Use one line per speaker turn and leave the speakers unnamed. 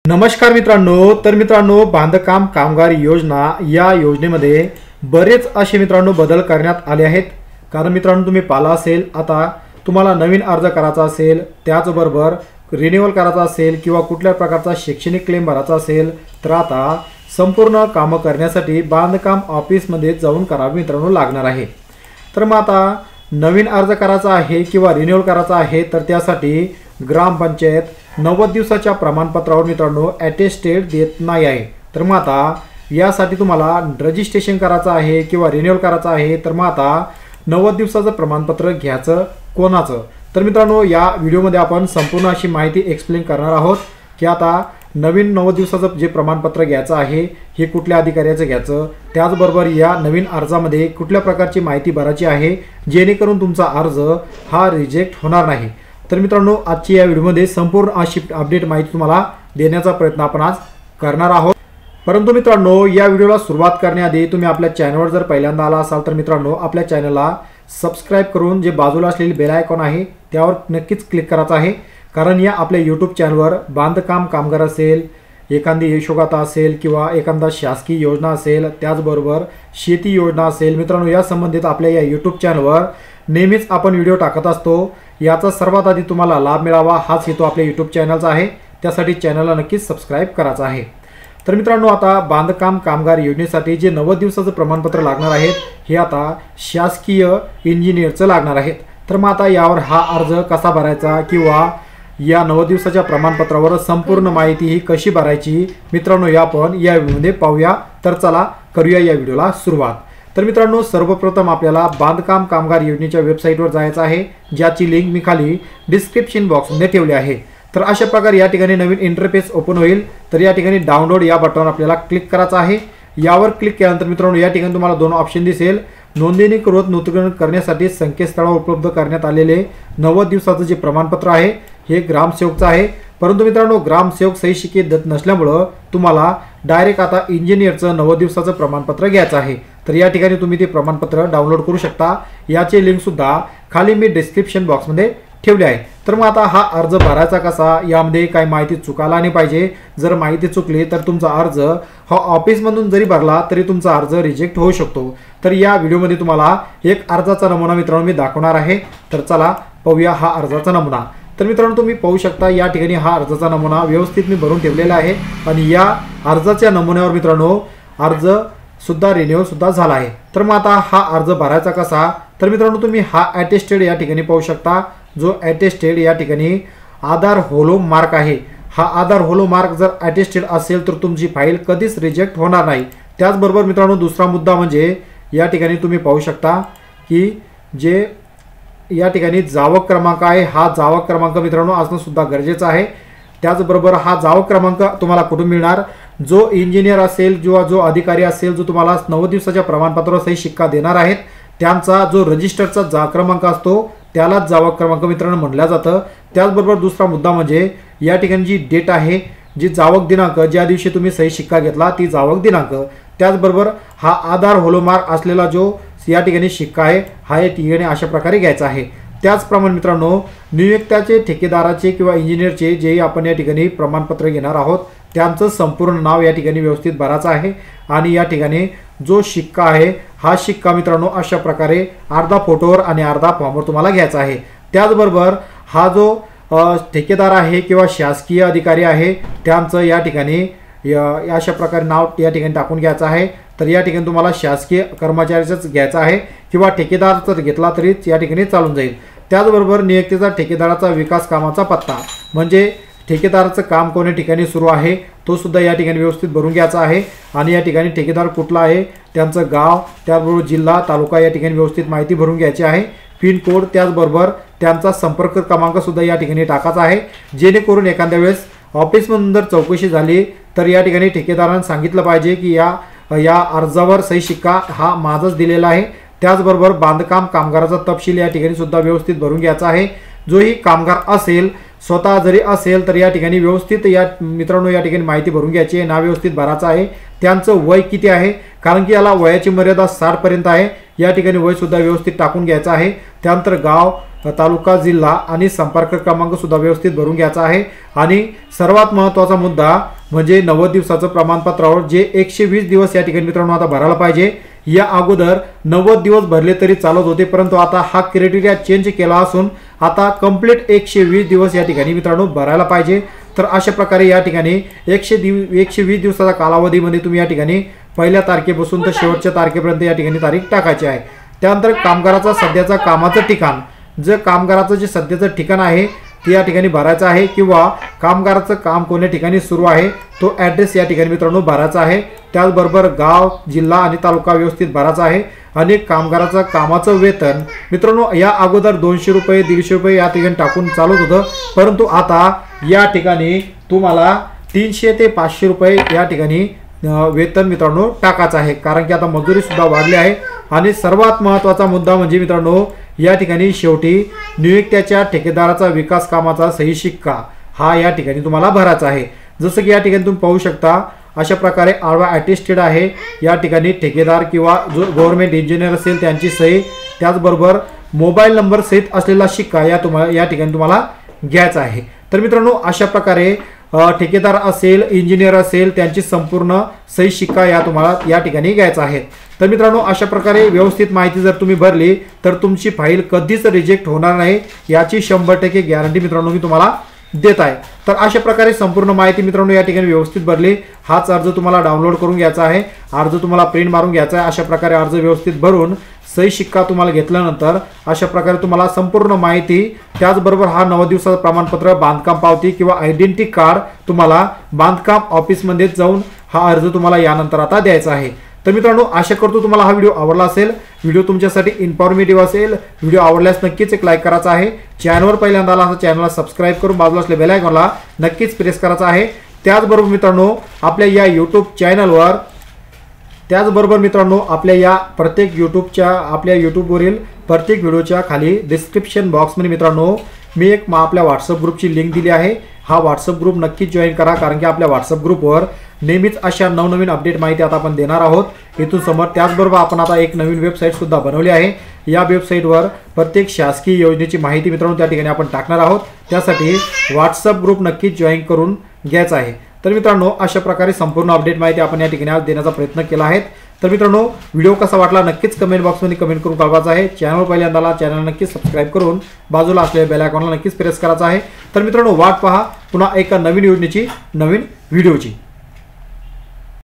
नमस्कार मित्रांनो, बांधकाम कामगार योजना या योजनेमध्ये बरेच असे मित्रांनो बदल करण्यात आले आहेत। कारण मित्रांनो तुम्ही पाहिला असेल, आता तुम्हाला नवीन अर्ज करायचा असेल, त्याचबरोबर रिन्यूअल करायचा असेल किंवा कुठल्या प्रकारचा शैक्षणिक क्लेम भरायचा असेल तर आता संपूर्ण काम करण्यासाठी बांधकाम ऑफिसमध्ये जाऊन करावे मित्रांनो लागणार आहे। तर मग आता नवीन अर्ज करायचा आहे किंवा रिन्यूअल करायचा आहे तर त्यासाठी ग्रामपंचायत 90 दिवसाच्या प्रमाणपत्रावर मित्रांनो अटेस्टेड देत नाही आहे। तर मग आता यासाठी तुम्हाला रजिस्ट्रेशन करायचं आहे किंवा रिन्यूअल करायचं आहे तर मग आता 90 दिवसाचं प्रमाणपत्र घ्यायचं कोणाचं। तर मित्रांनो या व्हिडिओमध्ये आपण संपूर्ण अशी माहिती एक्सप्लेन करणार आहोत की आता नवीन 90 दिवसाचं जे प्रमाणपत्र घ्यायचं आहे हे कुठल्या अधिकाऱ्याचं घ्यायचं, त्याचबरोबर या नवीन अर्जामध्ये कुठल्या प्रकारची माहिती भरायची आहे जेणेकरून तुमचा अर्ज हा रिजेक्ट होणार नाही। तर मित्रांनो आजची या व्हिडिओमध्ये संपूर्ण अशी अपडेट माहिती तुम्हाला देण्याचा प्रयत्न आपण आज करणार आहोत। परंतु मित्रांनो या व्हिडिओला सुरुवात करण्याआधी तुम्ही आपल्या चॅनलवर जर पहिल्यांदा आला असाल तर मित्रांनो आपल्या चॅनलला सबस्क्राइब करून जे बाजूला असलेली बेल आयकॉन आहे त्यावर नक्कीच क्लिक करायचं आहे। कारण या आपल्या यूट्यूब चॅनलवर बांधकाम कामगार असेल, एखादी यशोगाथा असेल किंवा एखादा शासकीय योजना असेल, त्याचबरोबर शेती योजना असेल मित्रांनो या संबंधित आपल्या या यूट्यूब चॅनलवर नेहमीच आपण व्हिडिओ टाकत असतो। याचा सर्वात आधी तुम्हाला लाभ मिळावा हाच हेतू आपल्या यूट्यूब चॅनलचा आहे, त्यासाठी चॅनलला नक्कीच सबस्क्राइब करायचं आहे। तर मित्रांनो आता बांधकाम कामगार योजनेसाठी जे 90 दिवसाचं प्रमाणपत्र लागणार आहे हे आता शासकीय इंजिनियरचं लागणार आहे। तर मग आता यावर हा अर्ज कसा भरायचा किंवा या 90 दिवसाच्या प्रमाणपत्रावर संपूर्ण माहिती ही कशी भरायची मित्रांनो या आपण या व्हिडिओमध्ये पाहूया। तर चला करूया या व्हिडिओला सुरुवात। तर मित्रांनो सर्वप्रथम आपल्याला बांधकाम कामगार योजनेच्या वेबसाईटवर जायचं आहे, ज्याची लिंक मी खाली डिस्क्रिप्शन बॉक्समध्ये ठेवली आहे। तर अशा प्रकारे या ठिकाणी नवीन इंटरफेस ओपन होईल। तर या ठिकाणी डाउनलोड या बटनावर आपल्याला क्लिक करायचं आहे। यावर क्लिक केल्यानंतर मित्रांनो या ठिकाणी तुम्हाला दोन ऑप्शन दिसेल। नोंदणीकृत नूतनीकरण करण्यासाठी संकेतस्थळावर उपलब्ध करण्यात आलेले 90 दिवसाचं जे प्रमाणपत्र आहे हे ग्रामसेवकचं आहे। परंतु मित्रांनो ग्रामसेवक सही शिक्के देत नसल्यामुळे तुम्हाला डायरेक्ट आता इंजिनियरचं 90 दिवसाचं प्रमाणपत्र घ्यायचं आहे। तर या ठिकाणी तुम्ही ते प्रमाणपत्र डाउनलोड करू शकता, याचे लिंक सुद्धा खाली मी डिस्क्रिप्शन बॉक्समध्ये ठेवले आहे। तर मग आता हा अर्ज भरायचा कसा, यामध्ये काही माहिती चुकायला नाही पाहिजे। जर माहिती चुकली तर तुमचा अर्ज हा ऑफिसमधून जरी भरला तरी तुमचा अर्ज रिजेक्ट होऊ शकतो। तर या व्हिडिओमध्ये तुम्हाला एक अर्जाचा नमुना मित्रांनो मी दाखवणार आहे। तर चला पाहूया हा अर्जाचा नमुना। तर मित्रांनो तुम्ही पाहू शकता या ठिकाणी हा अर्जाचा नमुना व्यवस्थित मी भरून ठेवलेला आहे आणि या अर्जाच्या नमुन्यावर मित्रांनो अर्ज सुद्धा रिन्यूअल सुद्धा झाला आहे। तर मग आता हा अर्ज भरायचा कसा, तर मित्रांनो तुम्ही हा अटेस्टेड या ठिकाणी पाहू शकता। जो अटेस्टेड या ठिकाणी आधार होलो मार्क आहे, हा आधार होलो मार्क जर अटेस्टेड असेल तर तुमची फाईल कधीच रिजेक्ट होणार नाही। त्याचबरोबर मित्रांनो दुसरा मुद्दा म्हणजे या ठिकाणी तुम्ही पाहू शकता की जे या ठिकाणी जावक क्रमांक आहे, हा जावक क्रमांक मित्रांनो असणं सुद्धा गरजेचं आहे। त्याचबरोबर हा जावक क्रमांक तुम्हाला कुठून मिळणार, जो इंजिनियर असेल किंवा जो अधिकारी असेल जो तुम्हाला 90 दिवसाच्या प्रमाणपत्रावर सही शिक्का देणार आहेत त्यांचा जो रजिस्टरचा क्रमांक असतो त्यालाच जावक क्रमांक मित्रांनो म्हटलं जातं। त्याचबरोबर दुसरा मुद्दा म्हणजे या ठिकाणी जी डेट आहे, जी जावक दिनांक ज्या दिवशी तुम्ही सही शिक्का घेतला ती जावक दिनांक, त्याचबरोबर हा आधार होलोमार्क असलेला जो या ठिकाणी शिक्का आहे हा या ठिकाणी अशा प्रकारे घ्यायचा आहे। त्याचप्रमाणे मित्रांनो नियुक्त्याचे ठेकेदाराचे किंवा इंजिनियरचे जे आपण या ठिकाणी प्रमाणपत्र घेणार आहोत त्यांचं संपूर्ण नाव या ठिकाणी व्यवस्थित भरायचं आहे। आणि या ठिकाणी जो शिक्का आहे हा शिक्का मित्रांनो अशा प्रकारे अर्धा फोटोवर आणि अर्धा फॉर्मवर तुम्हाला घ्यायचा आहे। त्याचबरोबर हा जो ठेकेदार आहे किंवा शासकीय अधिकारी आहे त्यांचं या ठिकाणी अशा प्रकारे नाव या ठिकाणी टाकून घ्यायचं आहे। तर या ठिकाणी तुम्हाला शासकीय कर्मचाऱ्याचंच घ्यायचं आहे किंवा ठेकेदार जर घेतला तरीच या ठिकाणी चालून जाईल। त्याचबरोबर नियुक्तीचा ठेकेदाराचा विकास कामाचा पत्ता म्हणजे ठेकेदाराचं काम कोण्या ठिकाणी सुरू आहे तो सुद्धा या ठिकाणी व्यवस्थित भरून घ्यायचा आहे। आणि या ठिकाणी ठेकेदार कुठला आहे, त्यांचं गाव, त्याचबरोबर जिल्हा तालुका या ठिकाणी व्यवस्थित माहिती भरून घ्यायची आहे। पिन कोड त्याचबरोबर त्यांचा संपर्क क्रमांक सुद्धा या ठिकाणी टाकायचा आहे, जेणेकरून एखाद्या वेळेस ऑफिसमधून जर चौकशी झाली तर या ठिकाणी ठेकेदारांना सांगितलं पाहिजे की या अर्जावर सही शिक्का हा माझाच दिलेला आहे। त्याचबरोबर बांधकाम कामगाराचा तपशील या ठिकाणी सुद्धा व्यवस्थित भरून घ्यायचा आहे। जोही कामगार असेल स्वतः जरी असेल तर या ठिकाणी व्यवस्थित या मित्रांनो या ठिकाणी माहिती भरून घ्यायची आहे, नाव व्यवस्थित भरायचं आहे। त्यांचं वय किती आहे, कारण की याला वयाची मर्यादा 60 पर्यंत आहे। या ठिकाणी वय सुद्धा व्यवस्थित टाकून घ्यायचं आहे। त्यानंतर गाव, तालुका, जिल्हा आणि संपर्क क्रमांक सुद्धा व्यवस्थित भरून घ्यायचा आहे। आणि सर्वात महत्त्वाचा मुद्दा म्हणजे 90 दिवसाचं प्रमाणपत्रावर जे 120 दिवस या ठिकाणी मित्रांनो आता भरायला पाहिजे। या अगोदर 90 दिवस भरले तरी चालत होते, परंतु आता हा क्रायटेरिया चेंज केला असून आता कंप्लीट 120 दिवस या ठिकाणी मित्रांनो भरायला पाहिजे। तर अशा प्रकारे या ठिकाणी 120 दिवसाचा कालावधीमध्ये तुम्ही या ठिकाणी पहिल्या तारखेपासून तर शेवटच्या तारखेपर्यंत या ठिकाणी तारीख टाकायची आहे। त्यानंतर कामगाराचा सध्याचा कामाचं ठिकाण, जे कामगाराचं जे सध्याचं ठिकाण आहे ते या ठिकाणी भरायचं आहे, किंवा कामगाराचं काम कोणत्या ठिकाणी सुरू आहे तो ॲड्रेस या ठिकाणी मित्रांनो भरायचा आहे। त्याचबरोबर गाव, जिल्हा आणि तालुका व्यवस्थित भरायचा आहे। आणि कामगाराचं कामाचं वेतन मित्रांनो या अगोदर 200 रुपये 150 रुपये या ठिकाणी टाकून चालत होतं, परंतु आता या ठिकाणी तुम्हाला 300 ते 500 रुपये या ठिकाणी वेतन मित्रांनो टाकायचं आहे, कारण की आता मजुरी सुद्धा वाढली आहे। आणि सर्वात महत्त्वाचा मुद्दा म्हणजे मित्रांनो या ठिकाणी शेवटी नियुक्त्याच्या ठेकेदाराचा विकास कामाचा सही शिक्का हा या ठिकाणी तुम्हाला भरायचा आहे। जसं की या ठिकाणी तुम्ही पाहू शकता अशा प्रकारे आडवा अटेस्टेड आहे, या ठिकाणी ठेकेदार किंवा जो गव्हर्नमेंट इंजिनियर असेल त्यांची सही, त्याचबरोबर मोबाईल नंबर सहित असलेला शिक्का या ठिकाणी तुम्हाला घ्यायचा आहे। तर मित्रांनो अशा प्रकारे ठेकेदार असेल, इंजिनियर असेल त्यांची संपूर्ण सही शिक्का तुम्हाला या ठिकाणी घ्यायचा आहे। तर मित्रांनो अशा प्रकारे व्यवस्थित माहिती जर तुम्ही भरली तर तुमची फाईल कधीच रिजेक्ट होणार नाही, याची 100% गॅरंटी मित्रांनो मी तुम्हाला देत आहे। तर अशा प्रकारे संपूर्ण माहिती मित्रांनो या ठिकाणी व्यवस्थित भरली। हाच अर्ज तुम्हाला डाउनलोड करून घ्यायचा आहे, अर्ज तुम्हाला प्रिंट मारून घ्यायचा आहे। अशा प्रकारे अर्ज व्यवस्थित भरून सही शिक्का तुम्हाला घेतल्यानंतर अशा प्रकारे तुम्हाला संपूर्ण माहिती, त्याचबरोबर हा 90 दिवसाचं प्रमाणपत्र, बांधकाम पावती किंवा आयडेंटिटी कार्ड तुम्हाला बांधकाम ऑफिसमध्ये जाऊन हा अर्ज तुम्हाला यानंतर आता द्यायचा आहे। तर मित्रांनो आशा करतो तुम्हाला हा व्हिडिओ आवडला असेल, व्हिडिओ तुमच्यासाठी इन्फॉर्मेटिव्ह असेल। व्हिडिओ आवडल्यास नक्कीच एक लाईक करायचा आहे, चॅनलवर पहिल्यांदा आला असा चॅनलला सबस्क्राईब करून बाजूला असलेल्या बेल आयकॉनला नक्कीच प्रेस करायचा आहे। त्याचबरोबर मित्रांनो आपल्या या यूट्यूब चॅनलवर, त्याचबरोबर मित्रांनो आपल्या या प्रत्येक यूट्यूबवरील प्रत्येक व्हिडिओच्या खाली डिस्क्रिप्शन बॉक्समध्ये मित्रांनो मी एक आपल्या व्हॉट्सअप ग्रुपची लिंक दिली आहे। हा व्हॉट्सअप ग्रुप नक्कीच जॉईन करा, कारण की आपल्या व्हॉट्सअप ग्रुपवर नेहमीच अशा नवनवीन अपडेट माहिती आता आपण देणार आहोत इथून समोर। त्याचबरोबर आपण आता एक नवीन वेबसाईट सुद्धा बनवली आहे। या वेबसाईटवर प्रत्येक शासकीय योजनेची माहिती मित्रांनो त्या ठिकाणी आपण टाकणार आहोत, त्यासाठी व्हॉट्सअप ग्रुप नक्कीच जॉईन करून घ्यायचा आहे। तर मित्रांनो अशा प्रकारे संपूर्ण अपडेट माहिती आपण या ठिकाणी आज देण्याचा प्रयत्न केला आहे। तर मित्रांनो व्हिडिओ कसा वाटला नक्कीच कमेंट बॉक्समध्ये कमेंट करून कळवायचं आहे। चॅनल पहिल्यांदा आला चॅनल नक्कीच सबस्क्राईब करून बाजूला असलेल्या बेल आयकॉनला नक्कीच प्रेस करायचा आहे। तर मित्रांनो वाट पहा पुन्हा एका नवीन योजनेची, नवीन व्हिडिओची।